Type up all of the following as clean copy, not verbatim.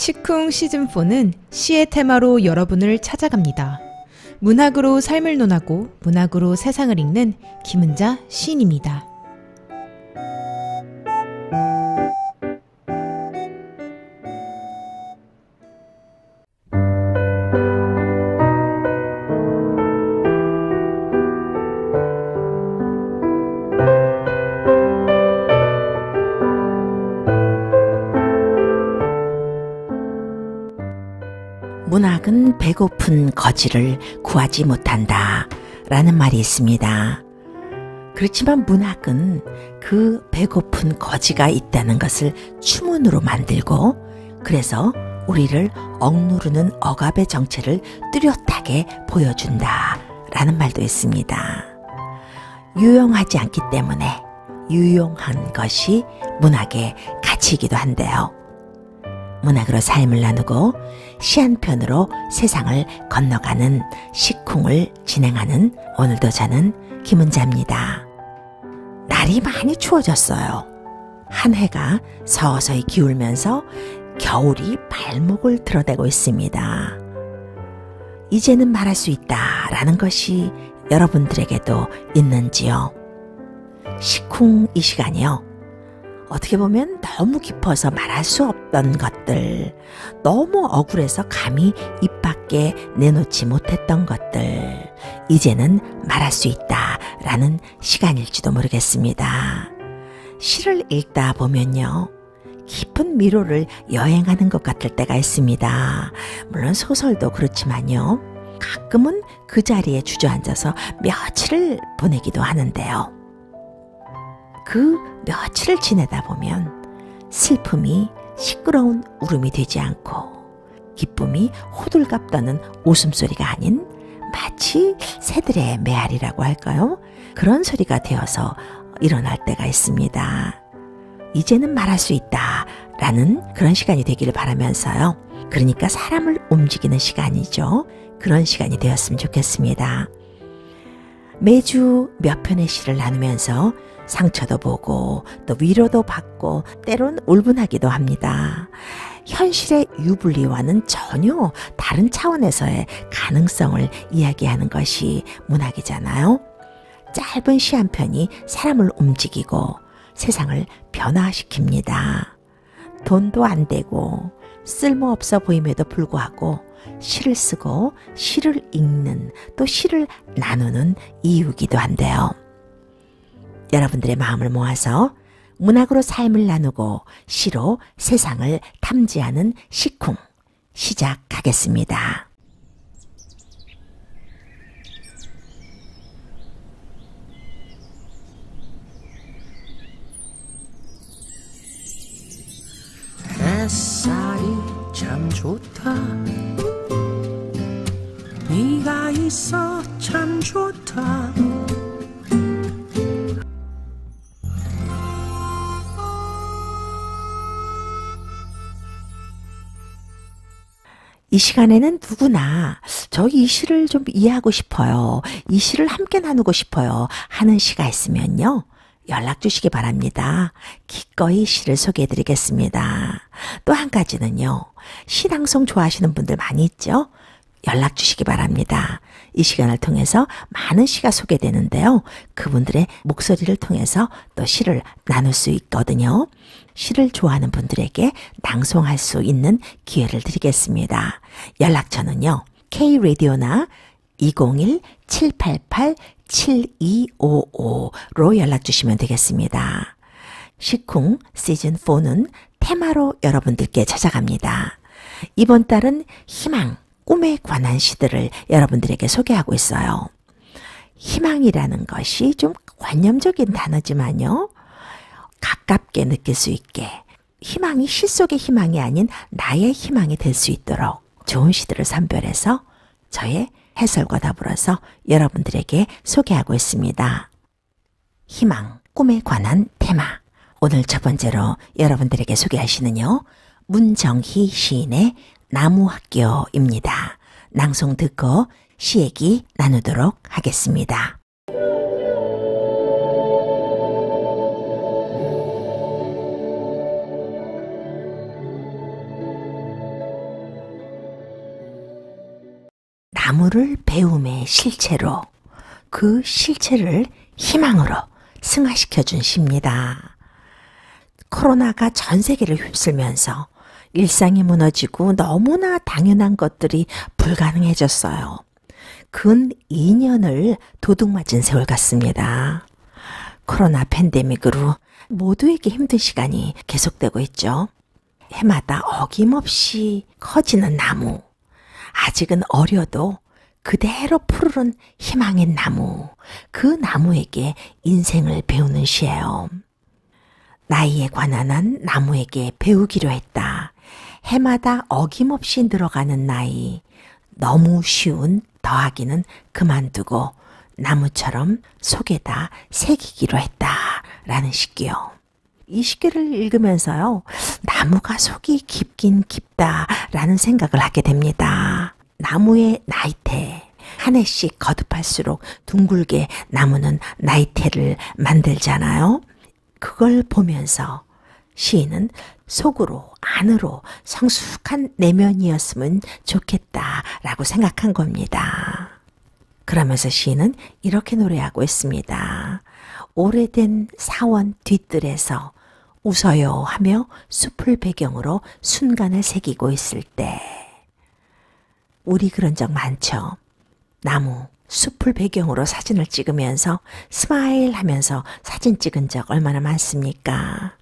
시쿵 시즌4는 시의 테마로 여러분을 찾아갑니다. 문학으로 삶을 논하고 문학으로 세상을 읽는 김은자 시인입니다. 문학은 배고픈 거지를 구하지 못한다 라는 말이 있습니다. 그렇지만 문학은 그 배고픈 거지가 있다는 것을 추문으로 만들고 그래서 우리를 억누르는 억압의 정체를 뚜렷하게 보여준다 라는 말도 있습니다. 유용하지 않기 때문에 유용한 것이 문학의 가치이기도 한데요. 문학으로 삶을 나누고 시 한 편으로 세상을 건너가는 시쿵을 진행하는 오늘도 저는 김은자입니다. 날이 많이 추워졌어요. 한 해가 서서히 기울면서 겨울이 발목을 드러내고 있습니다. 이제는 말할 수 있다라는 것이 여러분들에게도 있는지요? 시쿵 이 시간이요. 어떻게 보면 너무 깊어서 말할 수 없던 것들, 너무 억울해서 감히 입 밖에 내놓지 못했던 것들, 이제는 말할 수 있다라는 시간일지도 모르겠습니다. 시를 읽다 보면요, 깊은 미로를 여행하는 것 같을 때가 있습니다. 물론 소설도 그렇지만요, 가끔은 그 자리에 주저앉아서 며칠을 보내기도 하는데요. 그 며칠을 지내다 보면 슬픔이 시끄러운 울음이 되지 않고 기쁨이 호들갑 떠는 웃음소리가 아닌 마치 새들의 메아리라고 할까요? 그런 소리가 되어서 일어날 때가 있습니다. 이제는 말할 수 있다라는 그런 시간이 되기를 바라면서요. 그러니까 사람을 움직이는 시간이죠. 그런 시간이 되었으면 좋겠습니다. 매주 몇 편의 시를 나누면서 상처도 보고 또 위로도 받고 때론 울분하기도 합니다. 현실의 유불리와는 전혀 다른 차원에서의 가능성을 이야기하는 것이 문학이잖아요. 짧은 시 한 편이 사람을 움직이고 세상을 변화시킵니다. 돈도 안 되고 쓸모없어 보임에도 불구하고 시를 쓰고 시를 읽는 또 시를 나누는 이유이기도 한데요. 여러분들의 마음을 모아서 문학으로 삶을 나누고 시로 세상을 탐지하는 시쿵 시작하겠습니다. 햇살이 참 좋다. 네가 있어 참 좋다. 이 시간에는 누구나 저 이 시를 좀 이해하고 싶어요. 이 시를 함께 나누고 싶어요. 하는 시가 있으면요. 연락 주시기 바랍니다. 기꺼이 시를 소개해 드리겠습니다. 또 한 가지는요. 시낭송 좋아하시는 분들 많이 있죠? 연락 주시기 바랍니다. 이 시간을 통해서 많은 시가 소개되는데요. 그분들의 목소리를 통해서 또 시를 나눌 수 있거든요. 시를 좋아하는 분들에게 낭송할 수 있는 기회를 드리겠습니다. 연락처는요. K-radio나 201-788-7255로 연락 주시면 되겠습니다. 시쿵 시즌4는 테마로 여러분들께 찾아갑니다. 이번 달은 희망, 꿈에 관한 시들을 여러분들에게 소개하고 있어요. 희망이라는 것이 좀 관념적인 단어지만요. 가깝게 느낄 수 있게 희망이 시 속의 희망이 아닌 나의 희망이 될 수 있도록 좋은 시들을 선별해서 저의 해설과 더불어서 여러분들에게 소개하고 있습니다. 희망, 꿈에 관한 테마. 오늘 첫 번째로 여러분들에게 소개할 시는요. 문정희 시인의 나무학교입니다. 낭송 듣고 시 얘기 나누도록 하겠습니다. 나무를 배움의 실체로, 그 실체를 희망으로 승화시켜 준 시입니다. 코로나가 전 세계를 휩쓸면서 일상이 무너지고 너무나 당연한 것들이 불가능해졌어요. 근 2년을 도둑맞은 세월 같습니다. 코로나 팬데믹으로 모두에게 힘든 시간이 계속되고 있죠. 해마다 어김없이 커지는 나무, 아직은 어려도 그대로 푸르른 희망의 나무, 그 나무에게 인생을 배우는 시예요. 나이에 관한 한 나무에게 배우기로 했다. 해마다 어김없이 늘어가는 나이, 너무 쉬운 더하기는 그만두고 나무처럼 속에다 새기기로 했다라는 시기요. 이 시기를 읽으면서요, 나무가 속이 깊긴 깊다라는 생각을 하게 됩니다. 나무의 나이테, 한 해씩 거듭할수록 둥글게 나무는 나이테를 만들잖아요. 그걸 보면서 시인은 속으로 안으로 성숙한 내면이었으면 좋겠다라고 생각한 겁니다. 그러면서 시인은 이렇게 노래하고 있습니다. 오래된 사원 뒤뜰에서 웃어요 하며 숲을 배경으로 순간을 새기고 있을 때. 우리 그런 적 많죠. 나무, 숲을 배경으로 사진을 찍으면서 스마일 하면서 사진 찍은 적 얼마나 많습니까?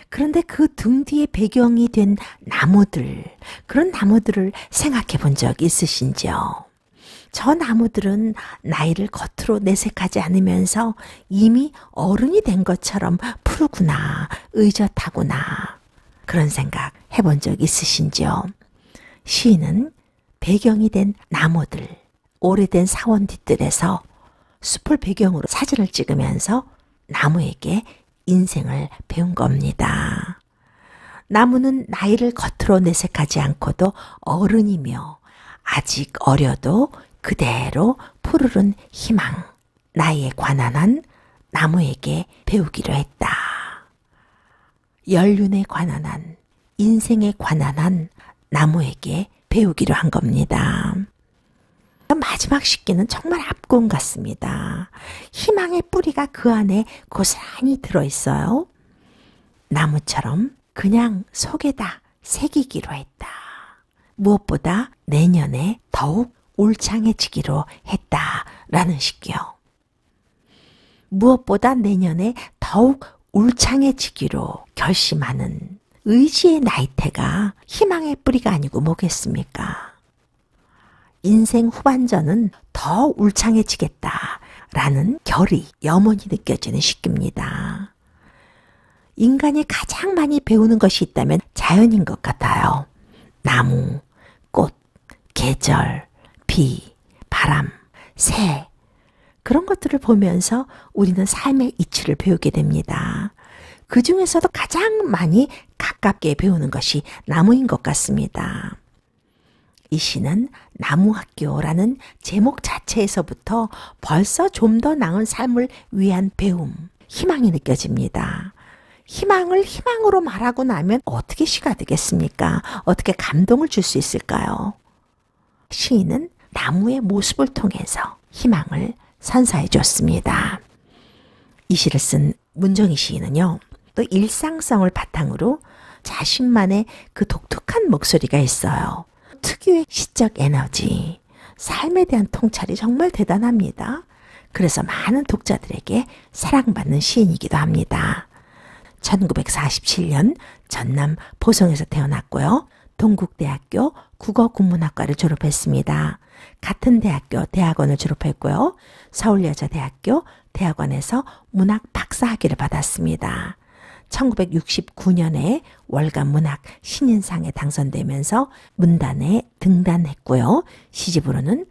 그런데 그 등 뒤에 배경이 된 나무들, 그런 나무들을 생각해 본 적 있으신지요? 저 나무들은 나이를 겉으로 내색하지 않으면서 이미 어른이 된 것처럼 푸르구나, 의젓하구나. 그런 생각 해본 적 있으신지요? 시인은 배경이 된 나무들, 오래된 사원 뒤뜰에서 숲을 배경으로 사진을 찍으면서 나무에게 인생을 배운 겁니다. 나무는 나이를 겉으로 내색하지 않고도 어른이며 아직 어려도 그대로 푸르른 희망, 나이에 관한 한 나무에게 배우기로 했다. 연륜에 관한 한, 인생에 관한 한 나무에게 배우기로 한 겁니다. 마지막 시기는 정말 압권 같습니다. 희망의 뿌리가 그 안에 고스란히 들어있어요. 나무처럼 그냥 속에다 새기기로 했다. 무엇보다 내년에 더욱 울창해지기로 했다라는 시기요. 무엇보다 내년에 더욱 울창해지기로 결심하는 의지의 나이테가 희망의 뿌리가 아니고 뭐겠습니까? 인생 후반전은 더 울창해지겠다라는 결의, 염원이 느껴지는 시기입니다. 인간이 가장 많이 배우는 것이 있다면 자연인 것 같아요. 나무, 꽃, 계절, 비, 바람, 새, 그런 것들을 보면서 우리는 삶의 이치를 배우게 됩니다. 그 중에서도 가장 많이 가깝게 배우는 것이 나무인 것 같습니다. 이 시는 나무학교라는 제목 자체에서부터 벌써 좀 더 나은 삶을 위한 배움, 희망이 느껴집니다. 희망을 희망으로 말하고 나면 어떻게 시가 되겠습니까? 어떻게 감동을 줄 수 있을까요? 시인은 나무의 모습을 통해서 희망을 선사해 줬습니다. 이 시를 쓴 문정희 시인은요, 또 일상성을 바탕으로 자신만의 그 독특한 목소리가 있어요. 특유의 시적 에너지, 삶에 대한 통찰이 정말 대단합니다. 그래서 많은 독자들에게 사랑받는 시인이기도 합니다. 1947년 전남 보성에서 태어났고요. 동국대학교 국어국문학과를 졸업했습니다. 같은 대학교 대학원을 졸업했고요. 서울여자대학교 대학원에서 문학 박사학위를 받았습니다. 1969년에 월간 문학 신인상에 당선되면서 문단에 등단했고요. 시집으로는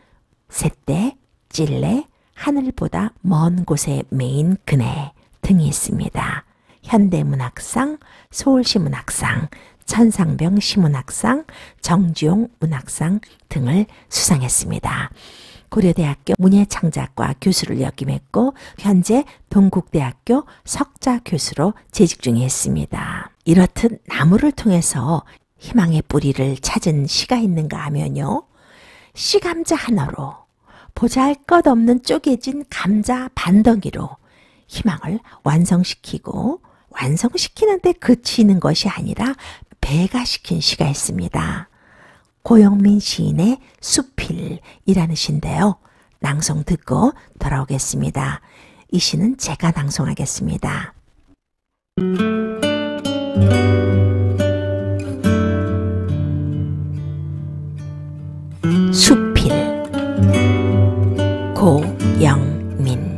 새떼, 찔레, 하늘보다 먼 곳에 메인 그네 등이 있습니다. 현대문학상, 서울시문학상, 천상병 시문학상, 정주용 문학상 등을 수상했습니다. 고려대학교 문예창작과 교수를 역임했고 현재 동국대학교 석자 교수로 재직 중에 있습니다. 이렇듯 나무를 통해서 희망의 뿌리를 찾은 시가 있는가 하면요. 씨감자 하나로, 보잘것없는 쪼개진 감자 반덩이로 희망을 완성시키고, 완성시키는데 그치는 것이 아니라 배가시킨 시가 있습니다. 고영민 시인의 수필이라는 시인데요. 낭송 듣고 돌아오겠습니다. 이 시는 제가 낭송하겠습니다. 수필 고영민.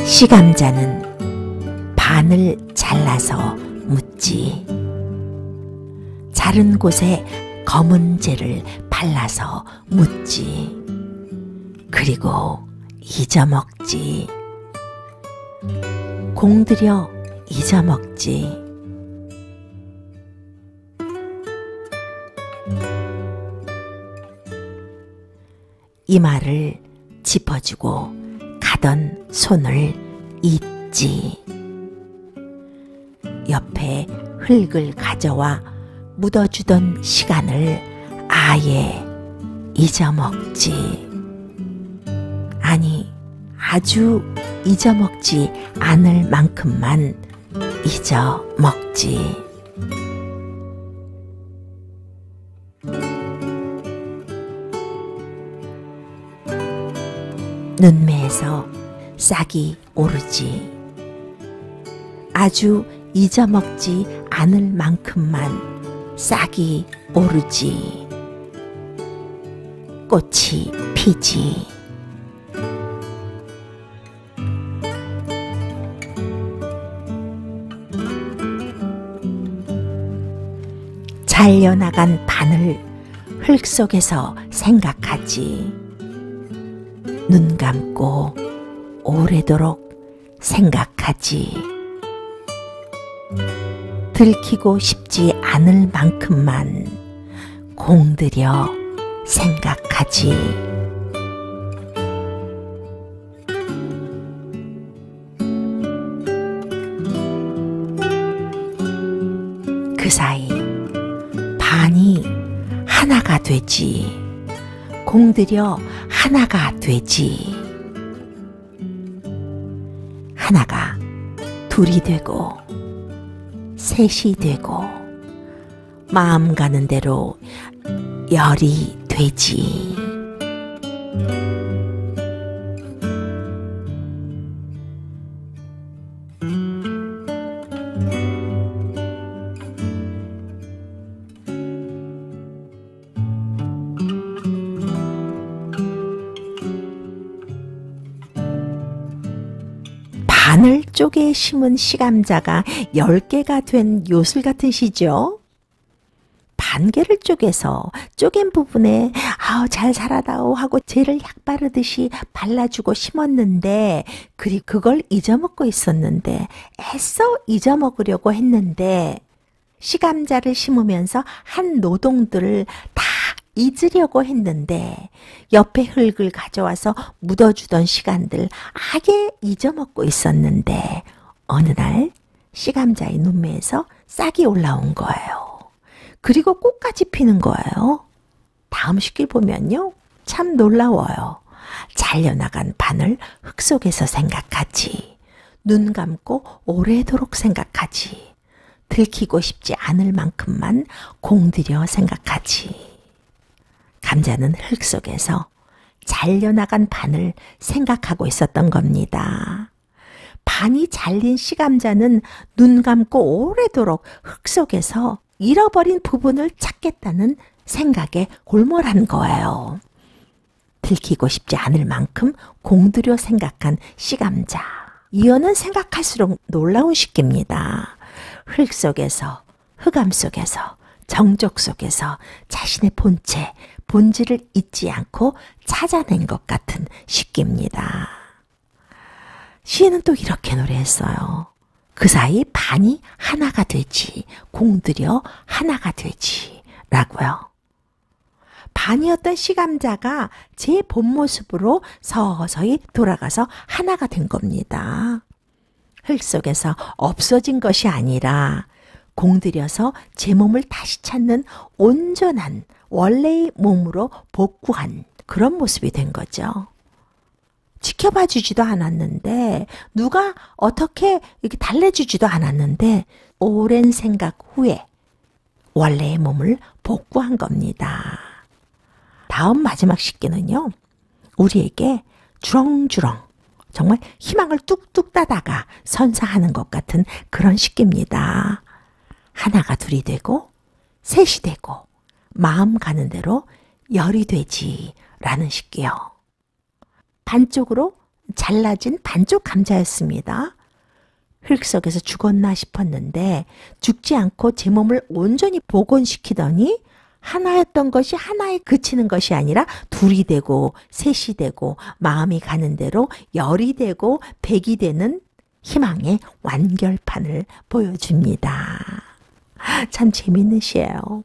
씨감자는 반을 잘라서 묻지. 자른 곳에 검은 재를 발라서 묻지. 그리고 잊어먹지. 공들여 잊어먹지. 이 말을 짚어주고 가던 손을 잊지. 옆에 흙을 가져와 묻어주던 시간을 아예 잊어먹지. 아니, 아주 잊어먹지 않을 만큼만 잊어먹지. 눈매에서 싹이 오르지. 아주 잊어먹지 않을 만큼만 싹이 오르지. 꽃이 피지. 잘려나간 바늘 흙 속에서 생각하지. 눈 감고 오래도록 생각하지. 들키고 싶지 않을 만큼만 공들여 생각하지. 그 사이 반이 하나가 되지. 공들여 하나가 되지. 하나가 둘이 되고 셋이 되고 마음 가는 대로 열이 되지. 바늘 쪽에 심은 씨감자가 10개가 된 요술 같은 시죠. 반개를 쪼개서 쪼갠 부분에 잘 자라다오 하고 재를 약 바르듯이 발라주고 심었는데, 그리고 그걸 잊어먹고 있었는데, 애써 잊어먹으려고 했는데, 씨감자를 심으면서 한 노동들을 다 잊으려고 했는데 옆에 흙을 가져와서 묻어주던 시간들 아예 잊어먹고 있었는데, 어느 날 씨감자의 눈매에서 싹이 올라온 거예요. 그리고 꽃까지 피는 거예요. 다음 시길 보면요, 참 놀라워요. 잘려나간 바늘 흙 속에서 생각하지. 눈 감고 오래도록 생각하지. 들키고 싶지 않을 만큼만 공들여 생각하지. 감자는 흙 속에서 잘려나간 반을 생각하고 있었던 겁니다. 반이 잘린 씨감자는 눈 감고 오래도록 흙 속에서 잃어버린 부분을 찾겠다는 생각에 골몰한 거예요. 들키고 싶지 않을 만큼 공들여 생각한 씨감자. 이어는 생각할수록 놀라운 식기입니다. 흙 속에서, 흑암 속에서, 정적 속에서 자신의 본체, 본질을 잊지 않고 찾아낸 것 같은 식기입니다. 시인은 또 이렇게 노래했어요. 그 사이 반이 하나가 되지, 공들여 하나가 되지 라고요. 반이었던 씨감자가 제 본 모습으로 서서히 돌아가서 하나가 된 겁니다. 흙 속에서 없어진 것이 아니라 공들여서 제 몸을 다시 찾는 온전한 원래의 몸으로 복구한 그런 모습이 된 거죠. 지켜봐 주지도 않았는데, 누가 어떻게 이렇게 달래주지도 않았는데, 오랜 생각 후에 원래의 몸을 복구한 겁니다. 다음 마지막 식기는요, 우리에게 주렁주렁 정말 희망을 뚝뚝 따다가 선사하는 것 같은 그런 식기입니다. 하나가 둘이 되고 셋이 되고 마음 가는 대로 열이 되지라는 식기요. 반쪽으로 잘라진 반쪽 감자였습니다. 흙 속에서 죽었나 싶었는데 죽지 않고 제 몸을 온전히 복원시키더니 하나였던 것이 하나에 그치는 것이 아니라 둘이 되고 셋이 되고 마음이 가는 대로 열이 되고 백이 되는 희망의 완결판을 보여줍니다. 참 재밌는 시예요.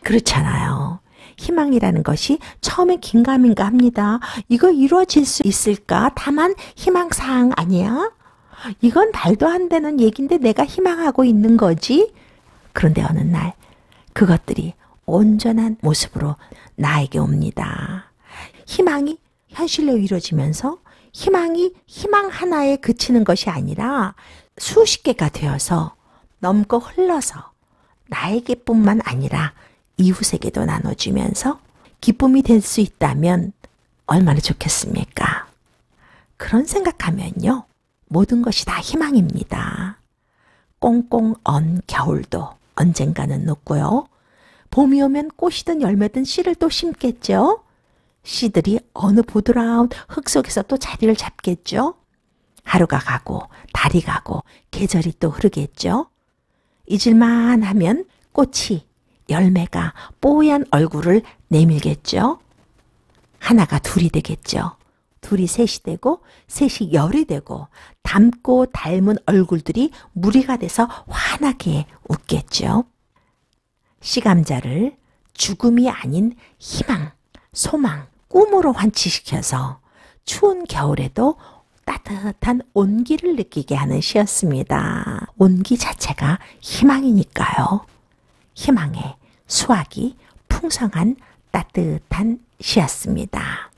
그렇잖아요. 희망이라는 것이 처음에 긴가민가 합니다. 이거 이루어질 수 있을까? 다만 희망사항 아니야? 이건 말도 안 되는 얘기인데 내가 희망하고 있는 거지? 그런데 어느 날 그것들이 온전한 모습으로 나에게 옵니다. 희망이 현실로 이루어지면서 희망이 희망 하나에 그치는 것이 아니라 수십 개가 되어서 넘고 흘러서 나에게뿐만 아니라 이웃에게도 나눠주면서 기쁨이 될 수 있다면 얼마나 좋겠습니까? 그런 생각하면요, 모든 것이 다 희망입니다. 꽁꽁 언 겨울도 언젠가는 녹고요. 봄이 오면 꽃이든 열매든 씨를 또 심겠죠. 씨들이 어느 보드라운 흙 속에서 또 자리를 잡겠죠. 하루가 가고 달이 가고 계절이 또 흐르겠죠. 잊을만 하면 꽃이 열매가 뽀얀 얼굴을 내밀겠죠. 하나가 둘이 되겠죠. 둘이 셋이 되고 셋이 열이 되고 닮고 닮은 얼굴들이 무리가 돼서 환하게 웃겠죠. 씨감자를 죽음이 아닌 희망, 소망, 꿈으로 환치시켜서 추운 겨울에도 따뜻한 온기를 느끼게 하는 시였습니다. 온기 자체가 희망이니까요. 희망의 수확이 풍성한 따뜻한 시였습니다.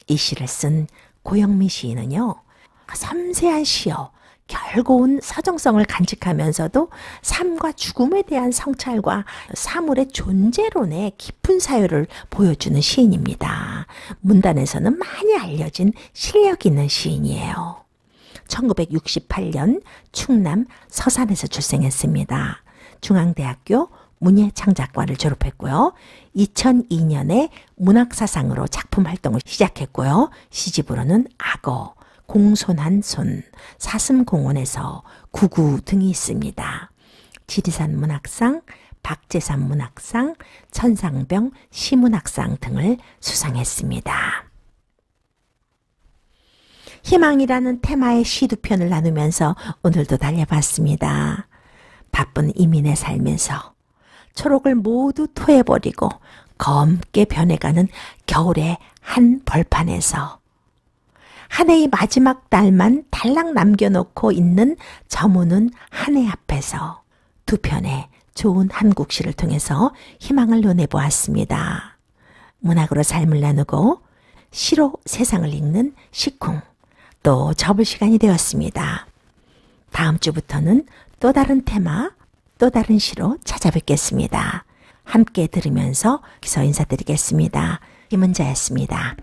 이 시를 쓴 고영미 시인은요, 섬세한 시여 결고운 서정성을 간직하면서도 삶과 죽음에 대한 성찰과 사물의 존재론의 깊은 사유를 보여주는 시인입니다. 문단에서는 많이 알려진 실력 있는 시인이에요. 1968년 충남 서산에서 출생했습니다. 중앙대학교 문예창작과를 졸업했고요. 2002년에 문학사상으로 작품 활동을 시작했고요. 시집으로는 악어, 공손한 손, 사슴공원에서 구구 등이 있습니다. 지리산 문학상, 박재산 문학상, 천상병 시문학상 등을 수상했습니다. 희망이라는 테마의 시 두 편을 나누면서 오늘도 달려봤습니다. 바쁜 이민의 삶에서 초록을 모두 토해버리고 검게 변해가는 겨울의 한 벌판에서 한 해의 마지막 달만 달랑 남겨놓고 있는 저무는 한 해 앞에서 두 편의 좋은 한국시를 통해서 희망을 논해보았습니다. 문학으로 삶을 나누고 시로 세상을 읽는 시쿵 또 접을 시간이 되었습니다. 다음 주부터는 또 다른 테마, 또 다른 시로 찾아뵙겠습니다. 함께 들으면서 기서 인사드리겠습니다. 김은자였습니다.